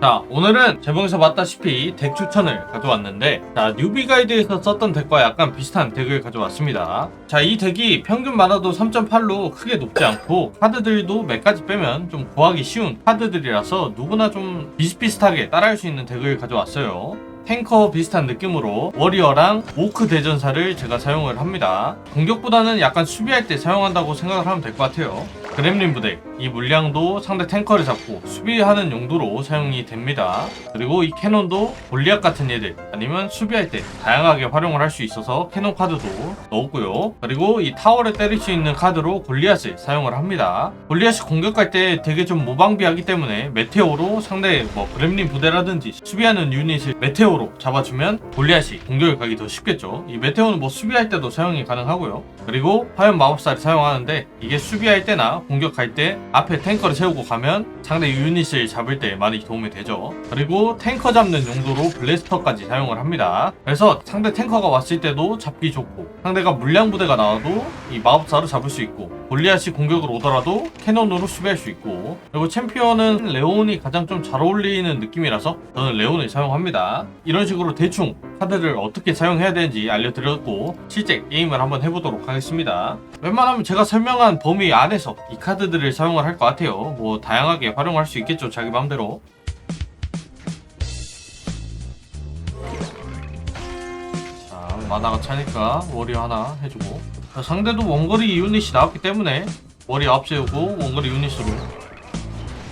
자, 오늘은 제목에서 봤다시피 덱 추천을 가져왔는데, 자, 뉴비 가이드에서 썼던 덱과 약간 비슷한 덱을 가져왔습니다. 자, 이 덱이 평균 만화도 3.8로 크게 높지 않고 카드들도 몇 가지 빼면 좀 구하기 쉬운 카드들이라서 누구나 좀 비슷비슷하게 따라할 수 있는 덱을 가져왔어요. 탱커 비슷한 느낌으로 워리어랑 오크 대전사를 제가 사용을 합니다. 공격보다는 약간 수비할 때 사용한다고 생각을 하면 될 것 같아요. 그렘린 부대, 이 물량도 상대 탱커를 잡고 수비하는 용도로 사용이 됩니다. 그리고 이 캐논도 골리앗 같은 얘들 아니면 수비할 때 다양하게 활용을 할 수 있어서 캐논 카드도 넣었고요. 그리고 이 타워를 때릴 수 있는 카드로 골리앗을 사용을 합니다. 골리앗이 공격할 때 되게 좀 무방비하기 때문에 메테오로 상대 그렘린 부대라든지 수비하는 유닛을 메테오로 잡아주면 골리앗이 공격을 가기 더 쉽겠죠. 이 메테오는 수비할 때도 사용이 가능하고요. 그리고 화염 마법사를 사용하는데 이게 수비할 때나 공격할 때 앞에 탱커를 세우고 가면 상대 유닛을 잡을 때 많이 도움이 되죠. 그리고 탱커 잡는 용도로 블래스터까지 사용을 합니다. 그래서 상대 탱커가 왔을 때도 잡기 좋고 상대가 물량 부대가 나와도 이 마법사로 잡을 수 있고 골리앗이 공격으로 오더라도 캐논으로 수비할 수 있고, 그리고 챔피언은 레온이 가장 좀 잘 어울리는 느낌이라서 저는 레온을 사용합니다. 이런 식으로 대충 카드를 어떻게 사용해야 되는지 알려드렸고 실제 게임을 한번 해보도록 하겠습니다. 웬만하면 제가 설명한 범위 안에서 이 카드들을 사용을 할 것 같아요. 다양하게 활용할 수 있겠죠, 자기 맘대로. 자, 마나가 차니까 워리어 하나 해주고, 자, 상대도 원거리 유닛이 나왔기 때문에 워리어 앞세우고 원거리 유닛으로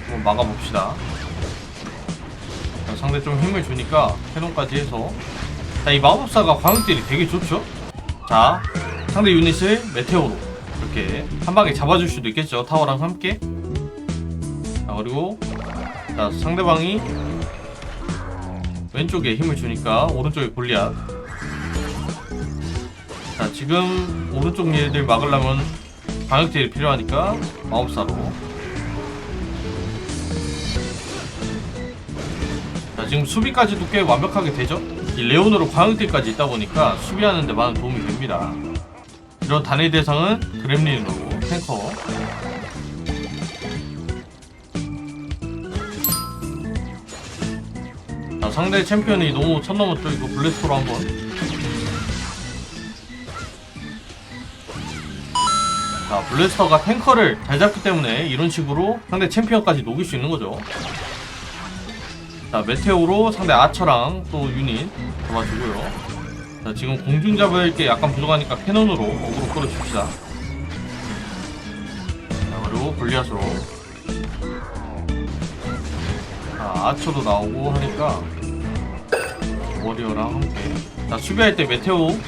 한번 막아봅시다. 자, 상대 좀 힘을 주니까 캐논까지 해서, 자, 이 마법사가 광역딜이 되게 좋죠. 자, 상대 유닛을 메테오로 이렇게 한 방에 잡아줄 수도 있겠죠, 타워랑 함께. 자, 그리고 자, 상대방이 왼쪽에 힘을 주니까 오른쪽에 골리앗. 자, 지금 오른쪽 얘들 막으려면 광역딜이 필요하니까 마법사로. 자, 지금 수비까지도 꽤 완벽하게 되죠. 이 레온으로 광역딜까지 있다 보니까 수비하는 데 많은 도움이 됩니다. 이런 단일 대상은 그렘린으로 탱커. 자, 상대 챔피언이 너무 천 넘었죠. 이거 블래스터로 한번. 자, 블래스터가 탱커를 잘 잡기 때문에 이런 식으로 상대 챔피언까지 녹일 수 있는 거죠. 자, 메테오로 상대 아처랑 또 유닛 잡아주고요. 자, 지금 공중 잡을 게 약간 부족하니까 캐논으로 어그로 끌어줍시다. 자, 그리고 골리앗으로. 자, 아처도 나오고 하니까 워리어랑 함께. 자, 수비할 때 메테오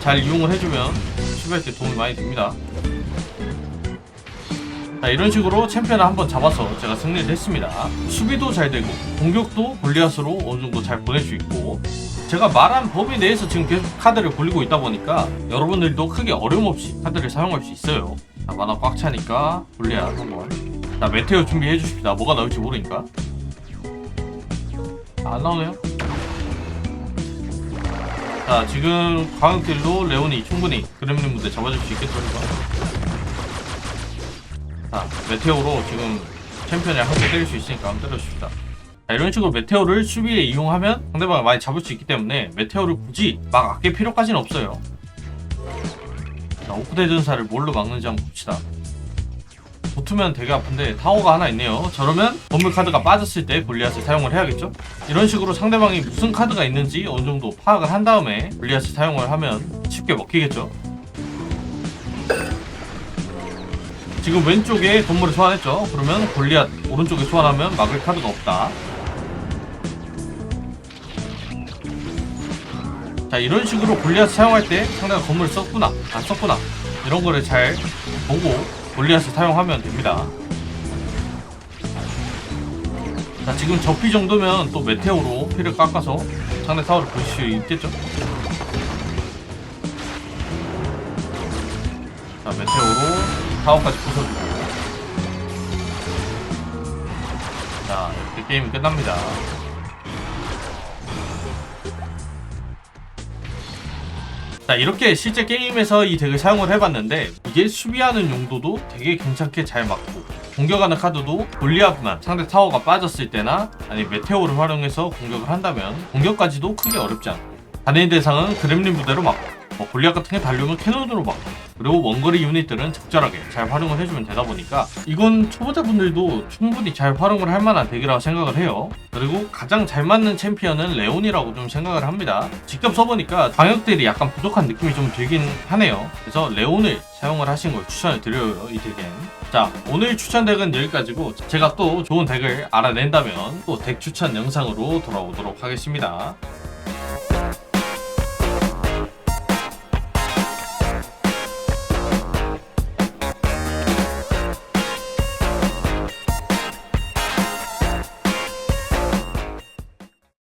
잘 이용을 해주면 수비할 때 도움이 많이 됩니다. 자, 이런 식으로 챔피언을 한번 잡아서 제가 승리를 했습니다. 수비도 잘 되고 공격도 골리앗으로 어느 정도 잘 보낼 수 있고, 제가 말한 범위 내에서 지금 계속 카드를 굴리고 있다 보니까 여러분들도 크게 어려움 없이 카드를 사용할 수 있어요. 자, 만화 꽉 차니까 골리앗 한번. 자, 메테오 준비해 주십시다. 뭐가 나올지 모르니까. 안 나오네요. 자, 지금 광역딜로 레온이 충분히 그렘린 무대 잡아줄 수 있겠죠, 이거. 자, 메테오로 지금 챔피언이랑 함께 때릴 수 있으니까 한번 때려줍시다. 자, 이런 식으로 메테오를 수비에 이용하면 상대방을 많이 잡을 수 있기 때문에 메테오를 굳이 막 아낄 필요까지는 없어요. 자, 오크 대전사를 뭘로 막는지 한번 봅시다. 붙으면 되게 아픈데 타워가 하나 있네요. 저러면 건물 카드가 빠졌을 때 골리앗을 사용을 해야겠죠? 이런 식으로 상대방이 무슨 카드가 있는지 어느 정도 파악을 한 다음에 골리앗을 사용을 하면 쉽게 먹히겠죠? 지금 왼쪽에 건물을 소환했죠? 그러면 골리앗 오른쪽에 소환하면 막을 카드가 없다. 자, 이런 식으로 골리앗 사용할 때 상대가 건물을 썼구나 안 썼구나 이런 거를 잘 보고 골리앗을 사용하면 됩니다. 자, 지금 접피 정도면 또 메테오로 피를 깎아서 상대 타워를 부실 수 있겠죠? 자, 메테오로 타워까지 부숴주고. 자, 이렇게 게임이 끝납니다. 자, 이렇게 실제 게임에서 이 덱을 사용을 해봤는데 이게 수비하는 용도도 되게 괜찮게 잘 맞고 공격하는 카드도 골리앗만 상대 타워가 빠졌을 때나 아니면 메테오를 활용해서 공격을 한다면 공격까지도 크게 어렵지 않고, 단일 대상은 그렘린 부대로 막고, 골리앗 같은 게 달려오면 캐논으로 막고, 그리고 원거리 유닛들은 적절하게 잘 활용을 해주면 되다 보니까 이건 초보자분들도 충분히 잘 활용을 할 만한 덱이라고 생각을 해요. 그리고 가장 잘 맞는 챔피언은 레온이라고 좀 생각을 합니다. 직접 써보니까 방역들이 약간 부족한 느낌이 좀 들긴 하네요. 그래서 레온을 사용을 하신 걸 추천을 드려요, 이 덱엔. 자, 오늘 추천 덱은 여기까지고, 제가 또 좋은 덱을 알아낸다면 또 덱 추천 영상으로 돌아오도록 하겠습니다.